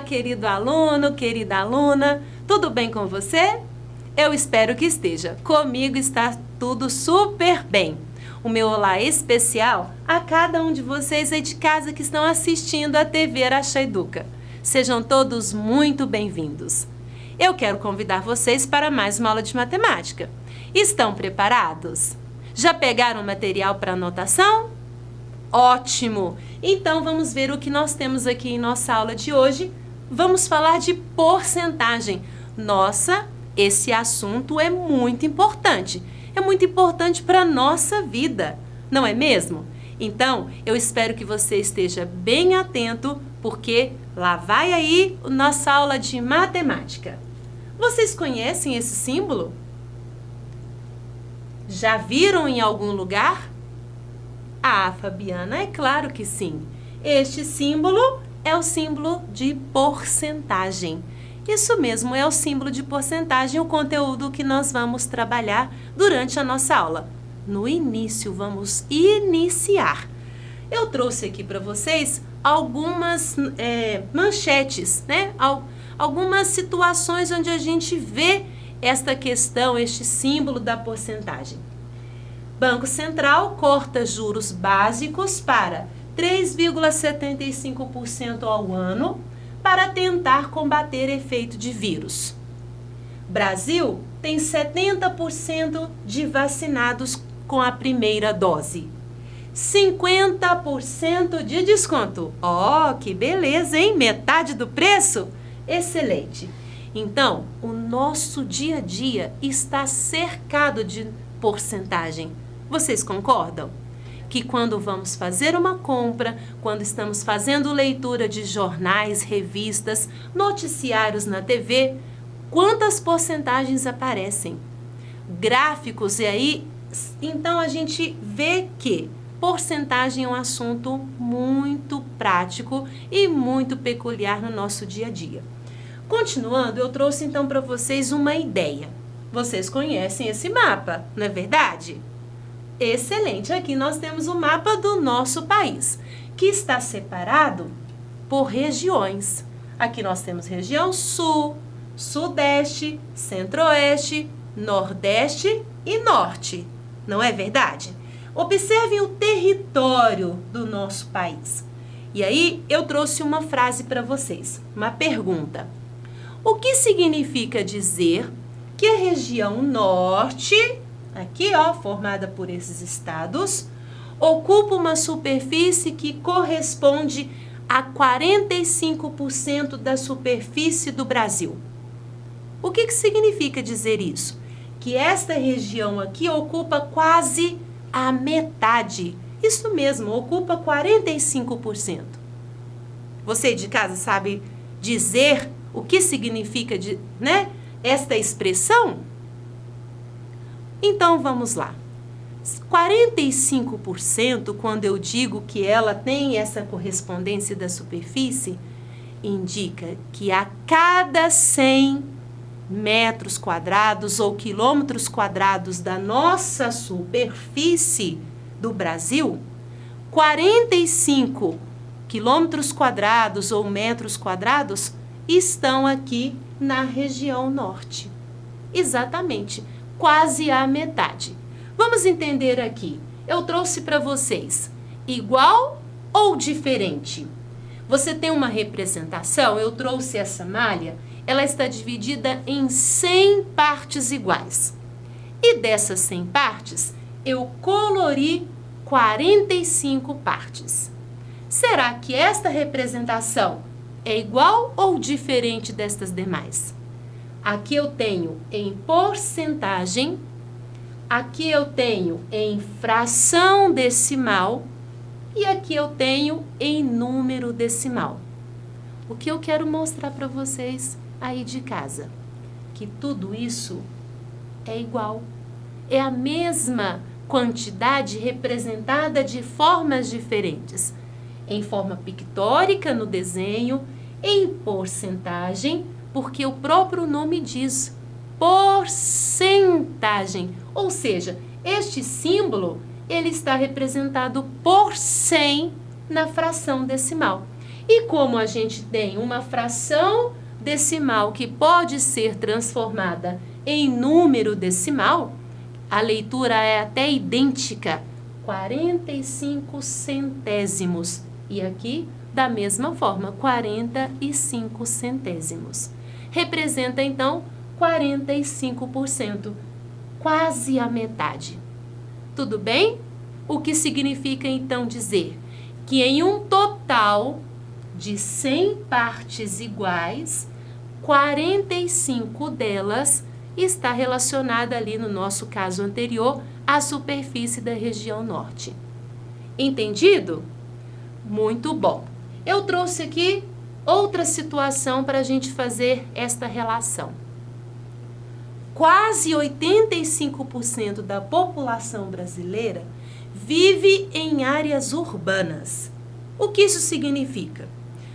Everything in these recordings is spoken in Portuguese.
querido aluno, querida aluna, tudo bem com você? Eu espero que esteja. Comigo está tudo super bem. O meu olá especial a cada um de vocês aí de casa que estão assistindo a TV Araxá Educa. Sejam todos muito bem-vindos. Eu quero convidar vocês para mais uma aula de matemática. Estão preparados? Já pegaram material para anotação? Ótimo! Então vamos ver o que nós temos aqui em nossa aula de hoje. Vamos falar de porcentagem. Nossa, esse assunto é muito importante. É muito importante para a nossa vida, não é mesmo? Então, eu espero que você esteja bem atento, porque lá vai aí a nossa aula de matemática. Vocês conhecem esse símbolo? Já viram em algum lugar? Ah, Fabiana, é claro que sim. Este símbolo é o símbolo de porcentagem. Isso mesmo, é o símbolo de porcentagem, o conteúdo que nós vamos trabalhar durante a nossa aula. No início, vamos iniciar. Eu trouxe aqui para vocês algumas manchetes, né? Algumas situações onde a gente vê esta questão, este símbolo da porcentagem. Banco Central corta juros básicos para 3,75% ao ano para tentar combater efeito de vírus. Brasil tem 70% de vacinados com a primeira dose. 50% de desconto. Ó, que beleza, hein? Metade do preço? Excelente. Então, o nosso dia a dia está cercado de porcentagem. Vocês concordam? Que quando vamos fazer uma compra, quando estamos fazendo leitura de jornais, revistas, noticiários na TV, quantas porcentagens aparecem? Gráficos, e aí, então a gente vê que porcentagem é um assunto muito prático e muito peculiar no nosso dia a dia. Continuando, eu trouxe então para vocês uma ideia. Vocês conhecem esse mapa, não é verdade? Excelente! Aqui nós temos o mapa do nosso país, que está separado por regiões. Aqui nós temos região Sul, Sudeste, Centro-Oeste, Nordeste e Norte. Não é verdade? Observem o território do nosso país. E aí eu trouxe uma frase para vocês, uma pergunta. O que significa dizer que a região Norte, aqui ó, formada por esses estados, ocupa uma superfície que corresponde a 45% da superfície do Brasil? O que significa dizer isso? Que esta região aqui ocupa quase a metade. Isso mesmo, ocupa 45%. Você de casa sabe dizer o que significa esta expressão? Então, vamos lá. 45%, quando eu digo que ela tem essa correspondência da superfície, indica que a cada 100 metros quadrados ou quilômetros quadrados da nossa superfície do Brasil, 45 quilômetros quadrados ou metros quadrados estão aqui na região norte. Exatamente, quase a metade. Vamos entender aqui. Eu trouxe para vocês igual ou diferente? Você tem uma representação, eu trouxe essa malha, ela está dividida em 100 partes iguais. E dessas 100 partes, eu colori 45 partes. Será que esta representação é igual ou diferente destas demais? Aqui eu tenho em porcentagem, aqui eu tenho em fração decimal e aqui eu tenho em número decimal. O que eu quero mostrar para vocês aí de casa? Que tudo isso é igual. É a mesma quantidade representada de formas diferentes. Em forma pictórica no desenho, em porcentagem, porque o próprio nome diz porcentagem. Ou seja, este símbolo, ele está representado por 100 na fração decimal. E como a gente tem uma fração decimal que pode ser transformada em número decimal, a leitura é até idêntica, 45 centésimos. E aqui, da mesma forma, 45 centésimos. Representa, então, 45%, quase a metade. Tudo bem? O que significa, então, dizer que em um total de 100 partes iguais, 45 delas está relacionada ali, no nosso caso anterior, à superfície da região norte. Entendido? Muito bom. Eu trouxe aqui outra situação para a gente fazer esta relação. Quase 85% da população brasileira vive em áreas urbanas. O que isso significa?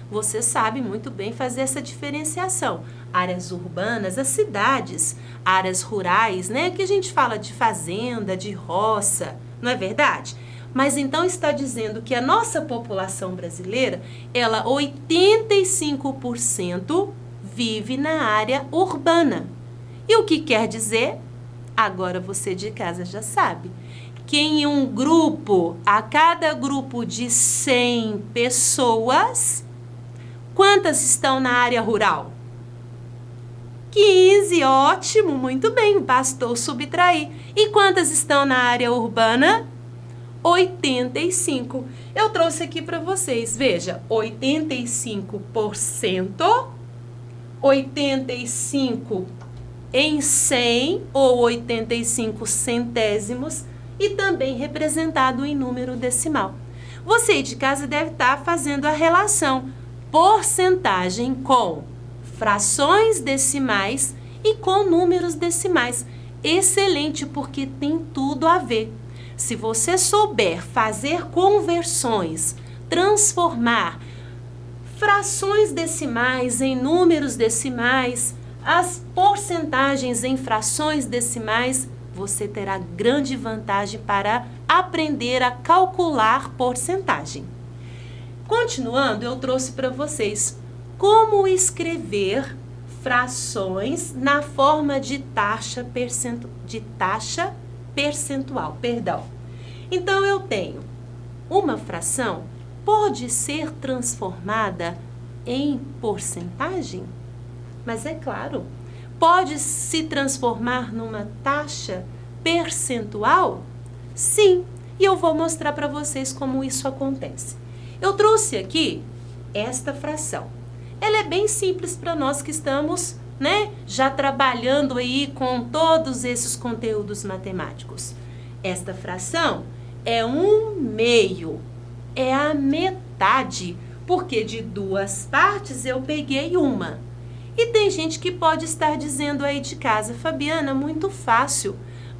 Você sabe muito bem fazer essa diferenciação. Áreas urbanas, as cidades, áreas rurais, né? Que a gente fala de fazenda, de roça, não é verdade? Mas então está dizendo que a nossa população brasileira, ela 85% vive na área urbana. E o que quer dizer? Agora você de casa já sabe. Que em um grupo, a cada grupo de 100 pessoas, quantas estão na área rural? 15, ótimo, muito bem, bastou subtrair. E quantas estão na área urbana? 85. Eu trouxe aqui para vocês, veja, 85%, 85 em 100 ou 85 centésimos e também representado em número decimal. Você de casa deve estar fazendo a relação porcentagem com frações decimais e com números decimais. Excelente, porque tem tudo a ver. Se você souber fazer conversões, transformar frações decimais em números decimais, as porcentagens em frações decimais, você terá grande vantagem para aprender a calcular porcentagem. Continuando, eu trouxe para vocês como escrever frações na forma de taxa percentual. Então, eu tenho uma fração pode ser transformada em porcentagem? Mas é claro, pode se transformar numa taxa percentual? Sim, e eu vou mostrar para vocês como isso acontece. Eu trouxe aqui esta fração. Ela é bem simples para nós que estamos, já trabalhando aí com todos esses conteúdos matemáticos. Esta fração é 1/2, é a metade, porque de 2 partes eu peguei uma. E tem gente que pode estar dizendo aí de casa, Fabiana, muito fácil.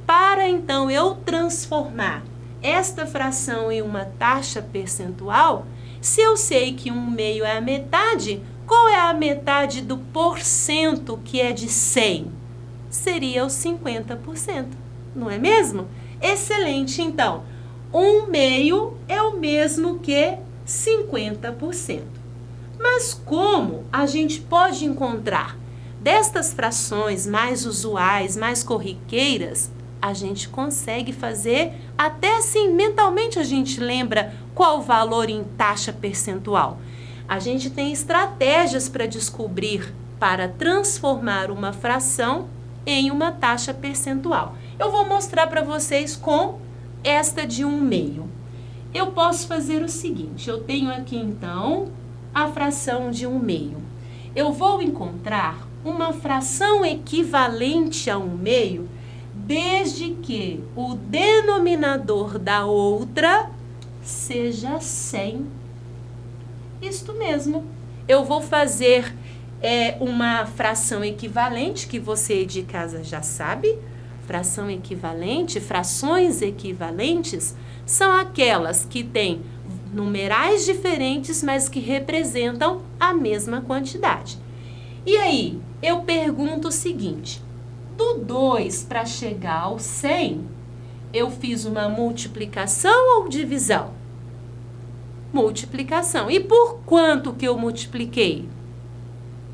Para então eu transformar esta fração em uma taxa percentual, se eu sei que 1/2 é a metade, qual é a metade do porcento que é de 100? Seria os 50%, não é mesmo? Excelente, então, 1/2 é o mesmo que 50%. Mas como a gente pode encontrar destas frações mais usuais, mais corriqueiras, a gente consegue fazer, até assim, mentalmente a gente lembra qual o valor em taxa percentual. A gente tem estratégias para descobrir, para transformar uma fração em uma taxa percentual. Eu vou mostrar para vocês com esta de 1/2. Eu posso fazer o seguinte, eu tenho aqui então a fração de 1/2. Eu vou encontrar uma fração equivalente a 1/2 desde que o denominador da outra seja 100. Isto mesmo. Eu vou fazer uma fração equivalente, que você de casa já sabe. Fração equivalente, frações equivalentes, são aquelas que têm numerais diferentes, mas que representam a mesma quantidade. E aí, eu pergunto o seguinte, do 2 para chegar ao 100, eu fiz uma multiplicação ou divisão? multiplicação. E por quanto que eu multipliquei?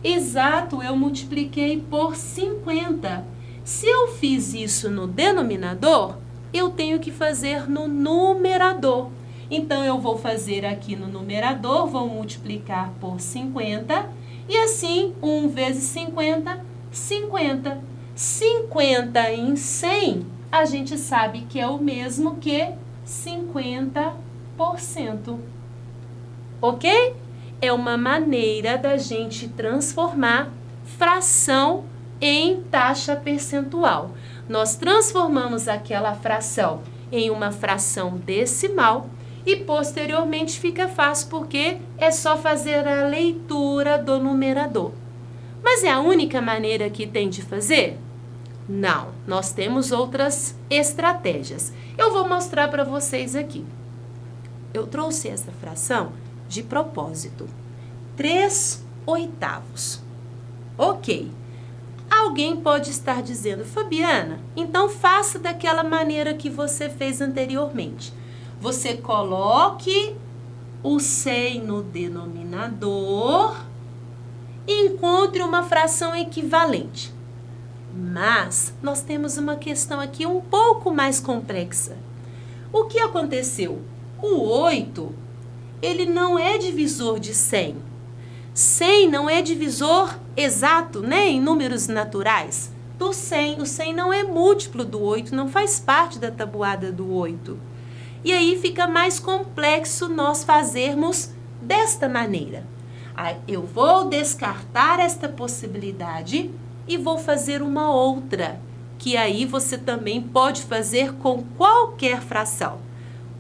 Exato, eu multipliquei por 50. Se eu fiz isso no denominador, eu tenho que fazer no numerador. Então, eu vou fazer aqui no numerador, vou multiplicar por 50, e assim, 1 vezes 50, 50. 50 em 100, a gente sabe que é o mesmo que 50%. Ok? É uma maneira da gente transformar fração em taxa percentual. Nós transformamos aquela fração em uma fração decimal e posteriormente fica fácil porque é só fazer a leitura do numerador. Mas é a única maneira que tem de fazer? Não, nós temos outras estratégias. Eu vou mostrar para vocês aqui. Eu trouxe essa fração de propósito. 3/8. Ok. Alguém pode estar dizendo, Fabiana, então faça daquela maneira que você fez anteriormente. Você coloque o 100 no denominador e encontre uma fração equivalente. Mas nós temos uma questão aqui um pouco mais complexa. O que aconteceu? O 8, ele não é divisor de 100. 100 não é divisor exato, né, em números naturais. Do 100, o 100 não é múltiplo do 8, não faz parte da tabuada do 8. E aí fica mais complexo nós fazermos desta maneira. Eu vou descartar esta possibilidade e vou fazer uma outra, que aí você também pode fazer com qualquer fração.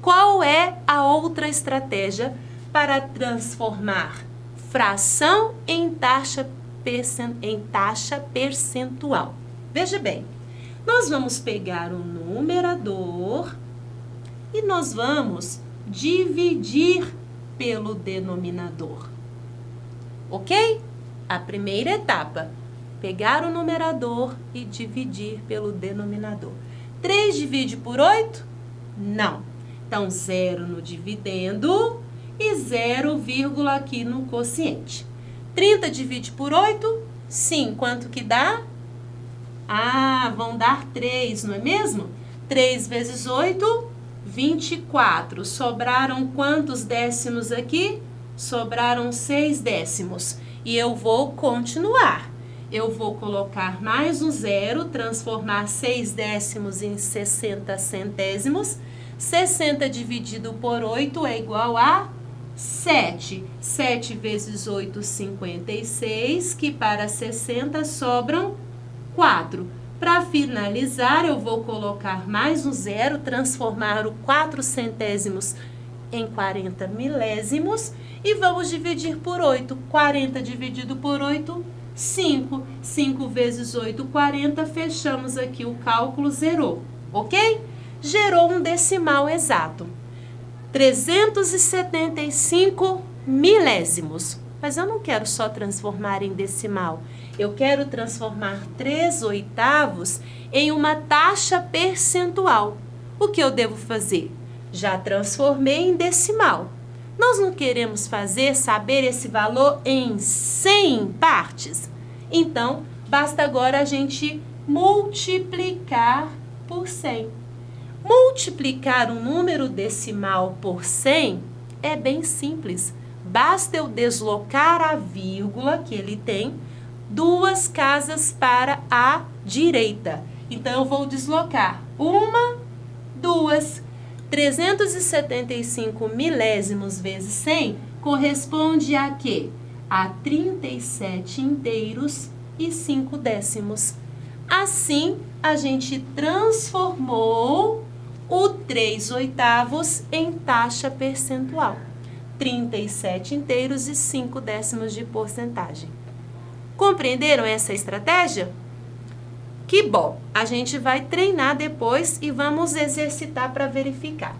Qual é a outra estratégia para transformar fração em taxa percentual? Veja bem, nós vamos pegar o numerador e nós vamos dividir pelo denominador. Ok? A primeira etapa, pegar o numerador e dividir pelo denominador. 3 divide por 8? Não. Então, 0 no dividendo e 0, aqui no quociente. 30 divide por 8? Sim. Quanto que dá? Vão dar 3, não é mesmo? 3 vezes 8, 24. Sobraram quantos décimos aqui? Sobraram 6 décimos. E eu vou continuar. Eu vou colocar mais um 0, transformar 6 décimos em 60 centésimos. 60 dividido por 8 é igual a 7. 7 vezes 8, 56, que para 60 sobram 4. Para finalizar, eu vou colocar mais um 0, transformar o 4 centésimos em 40 milésimos e vamos dividir por 8. 40 dividido por 8, 5. 5 vezes 8, 40. Fechamos aqui o cálculo, zerou. Ok? Gerou um decimal exato. 375 milésimos. Mas eu não quero só transformar em decimal. Eu quero transformar 3/8 em uma taxa percentual. O que eu devo fazer? Já transformei em decimal. Nós não queremos saber esse valor em 100 partes? Então, basta agora a gente multiplicar por 100. Multiplicar um número decimal por 100 é bem simples. Basta eu deslocar a vírgula que ele tem 2 casas para a direita. Então, eu vou deslocar 1, 2. 375 milésimos vezes 100 corresponde a quê? A 37 inteiros e 5 décimos. Assim, a gente transformou o 3/8 em taxa percentual. 37 inteiros e 5 décimos de porcentagem. Compreenderam essa estratégia? Que bom! A gente vai treinar depois e vamos exercitar para verificar.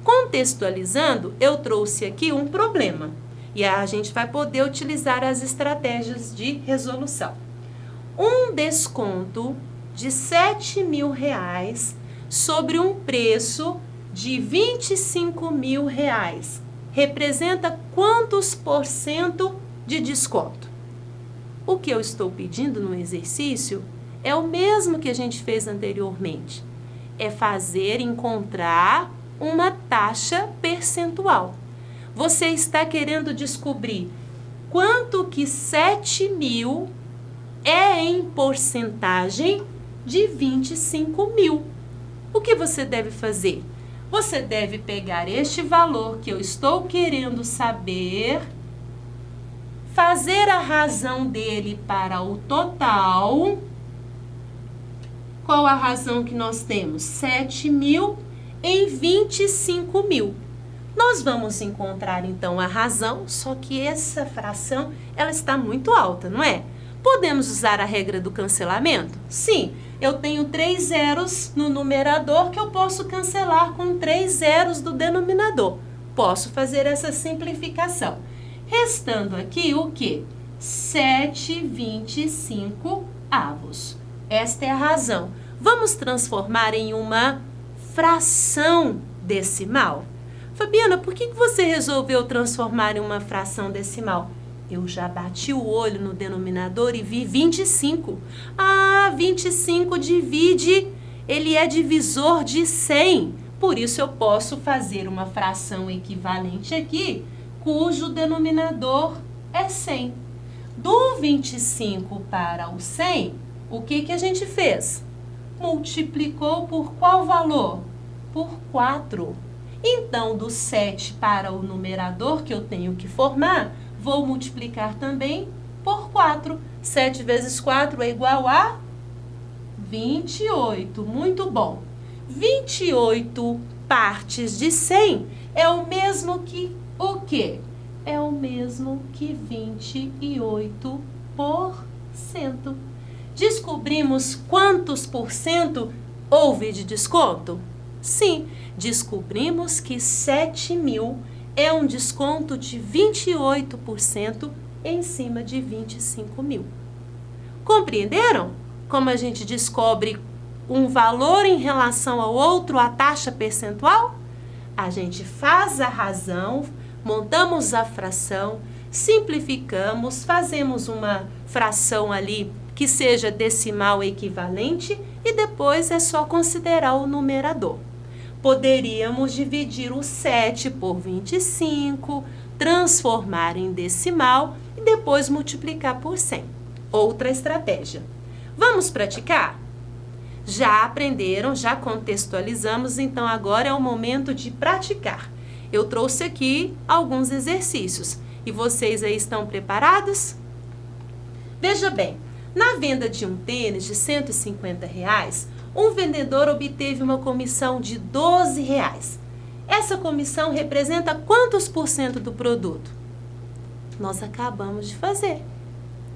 Contextualizando, eu trouxe aqui um problema e a gente vai poder utilizar as estratégias de resolução. Um desconto de R$7.000 sobre um preço de R$25.000. representa quantos por cento de desconto? O que eu estou pedindo no exercício é o mesmo que a gente fez anteriormente. É encontrar uma taxa percentual. Você está querendo descobrir quanto que 7.000 é em porcentagem de 25.000. O que você deve fazer? Você deve pegar este valor que eu estou querendo saber, fazer a razão dele para o total. Qual a razão que nós temos? 7.000 em 25.000. Nós vamos encontrar, então, a razão, só que essa fração, ela está muito alta, não é? Podemos usar a regra do cancelamento? Sim, eu tenho 3 zeros no numerador que eu posso cancelar com 3 zeros do denominador. Posso fazer essa simplificação. Restando aqui o quê? 7/25. Esta é a razão. Vamos transformar em uma fração decimal. Fabiana, por que você resolveu transformar em uma fração decimal? Eu já bati o olho no denominador e vi 25. 25 divide, ele é divisor de 100. Por isso, eu posso fazer uma fração equivalente aqui, cujo denominador é 100. Do 25 para o 100, o que a gente fez? Multiplicou por qual valor? Por 4. Então, do 7 para o numerador que eu tenho que formar, vou multiplicar também por 4. 7 vezes 4 é igual a 28. Muito bom. 28 partes de 100 é o mesmo que o quê? É o mesmo que 28%. Descobrimos quantos por cento houve de desconto? Sim, descobrimos que 7.000 é um desconto de 28% em cima de 25.000. Compreenderam como a gente descobre um valor em relação ao outro, a taxa percentual? A gente faz a razão, montamos a fração, simplificamos, fazemos uma fração ali que seja decimal equivalente e depois é só considerar o numerador. Poderíamos dividir o 7 por 25, transformar em decimal e depois multiplicar por 100. Outra estratégia. Vamos praticar? Já aprenderam, já contextualizamos, então agora é o momento de praticar. Eu trouxe aqui alguns exercícios e vocês aí estão preparados? Veja bem, na venda de um tênis de R$150, um vendedor obteve uma comissão de R$12. Essa comissão representa quantos por cento do produto? Nós acabamos de fazer.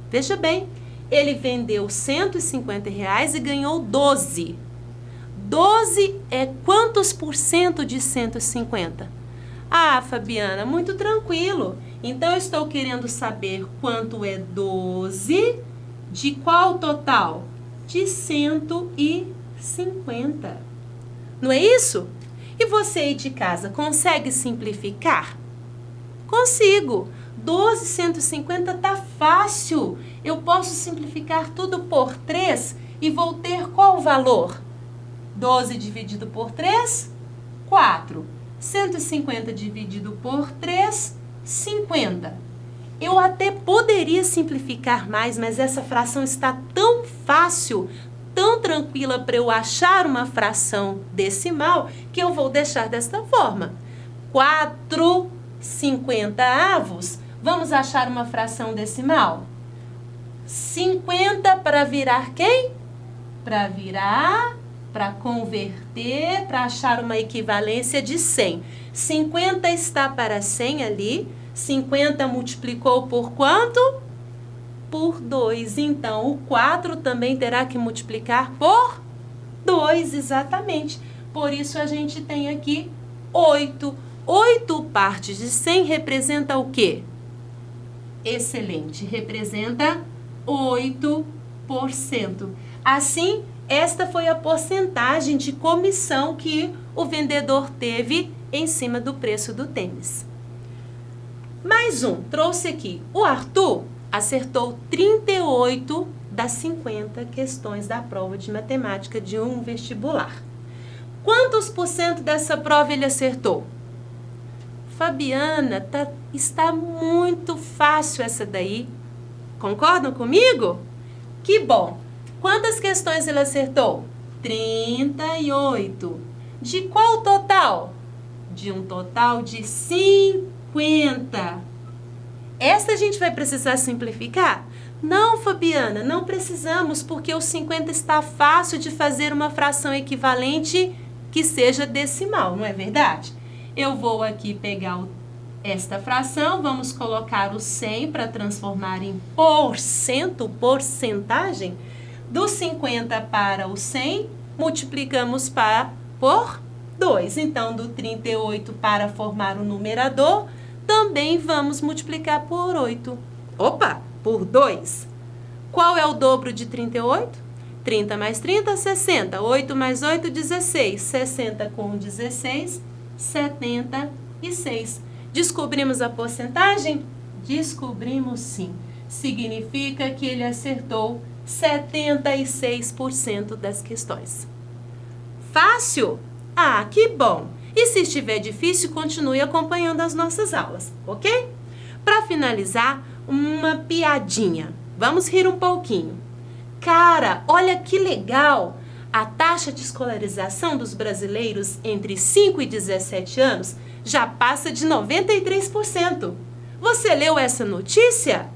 Veja bem, ele vendeu R$150 e ganhou 12. 12 é quantos por cento de 150? Fabiana, muito tranquilo. Então, eu estou querendo saber quanto é 12 de qual total? De 150. Não é isso? E você aí de casa consegue simplificar? Consigo. 12, 150 tá fácil. Eu posso simplificar tudo por 3 e vou ter qual valor? 12 dividido por 3, 4. 150 dividido por 3, 50. Eu até poderia simplificar mais, mas essa fração está tão fácil, tão tranquila para eu achar uma fração decimal, que eu vou deixar desta forma. 4/50. Vamos achar uma fração decimal? 50 para virar quem? Para converter, para achar uma equivalência de 100. 50 está para 100 ali. 50 multiplicou por quanto? Por 2. Então, o 4 também terá que multiplicar por 2, exatamente. Por isso, a gente tem aqui 8. 8 partes de 100 representa o quê? Excelente, representa 8%. Assim, esta foi a porcentagem de comissão que o vendedor teve em cima do preço do tênis. Mais um, trouxe aqui. O Arthur acertou 38 das 50 questões da prova de matemática de um vestibular. Quantos por cento dessa prova ele acertou? Fabiana, está muito fácil essa daí. Concordam comigo? Que bom! Quantas questões ele acertou? 38. De qual total? De um total de 50. Esta a gente vai precisar simplificar? Não, Fabiana, não precisamos, porque o 50 está fácil de fazer uma fração equivalente que seja decimal, não é verdade? Eu vou aqui pegar esta fração, vamos colocar o 100 para transformar em porcentagem. Do 50 para o 100, multiplicamos por 2. Então, do 38 para formar o numerador, também vamos multiplicar por 8. Opa, por 2. Qual é o dobro de 38? 30 mais 30, 60. 8 mais 8, 16. 60 com 16, 76. Descobrimos a porcentagem? Descobrimos sim. Significa que ele acertou 76% das questões. Fácil? Ah, que bom! E se estiver difícil, continue acompanhando as nossas aulas, ok? Para finalizar, uma piadinha. Vamos rir um pouquinho. Cara, olha que legal! A taxa de escolarização dos brasileiros entre 5 e 17 anos já passa de 93%. Você leu essa notícia?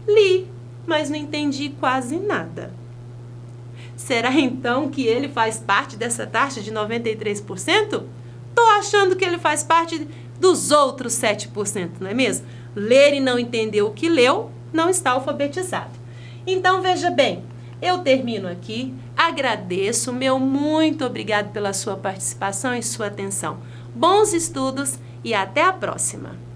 Li, mas não entendi quase nada. Será então que ele faz parte dessa taxa de 93%? Tô achando que ele faz parte dos outros 7%, não é mesmo? Ler e não entender o que leu, não está alfabetizado. Então, veja bem, eu termino aqui, agradeço, meu muito obrigado pela sua participação e sua atenção. Bons estudos e até a próxima!